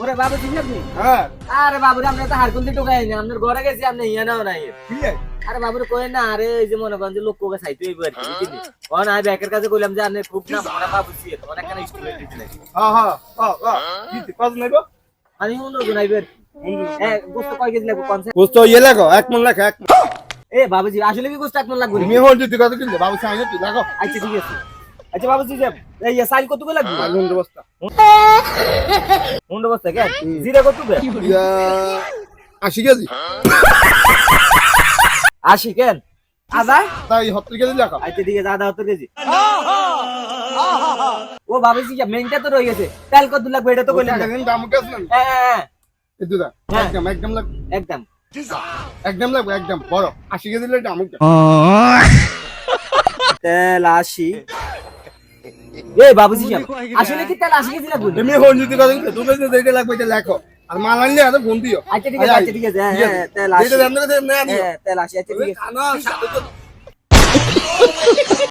ওরে বাবু ঠিক আপনি? হ্যাঁ আরে বাবুরে আমরা তো হারকুন্দি টোকাই না, আপনার ঘরে গেছি আপনি ইয়া নাও নাই। ঠিক আছে আরে বাবুরে কই না, আরে এই যে মনে করেন যে লোককে চাইতে হইব আর কি বুঝলি। ও না ব্যাকের কাছে কইলাম যে আপনি খুব না মনে বাবু ছিল তোমার একটা স্টুডেন্ট দিছিলেন। হ্যাঁ হ্যাঁ হ্যাঁ কি কত নেব আমি অন্য জনাইবের এ গোস্ত কয় কেজি লাগবে কোন? গোস্ত ইয়ে লাগো এক মন লেখা এক এ বাবুজি আসলে কি গোস্ত আপনার লাগবে? তুমি হল যদি কত কিনলে বাবু সাইনে তুই লাগো আচ্ছা ঠিক আছে। আচ্ছা বাবুজি যে এই সাইল কত করে লাগবে? আগুন বস্তা মুন্ড বস্তা কেন? জিরা কত বে? 80 কেজি 80 কেন? আদা? তাই 70 কেজি লেখা আচ্ছা ঠিক আছে, আদা 70 কেজি। ও বাবুজি যে মেইনটা তো রয়ে গেছে, তেল কত লাগবে এটা তো কইলেন না। দাম কেমন না হ্যাঁ এই দুটা হ্যাঁ। একদম লাগবে একদম একদম লাগবে একদম বড় 80 কেজি লাগবে দাম তেল 80। এ বাবুজি যে আসলে কি তেল 80 কেজি লাগবে? তুমি হল যদি কত কিনলে তুমি যদি যেটা লাগবে এটা লেখো আর মাল আনলে আর ফোন দিও আচ্ছা ঠিক আছে, আচ্ছা ঠিক আছে, হ্যাঁ হ্যাঁ তেল 80। যেটা দাম দেবে না হ্যাঁ তেল 80, আচ্ছা ঠিক আছে। খানা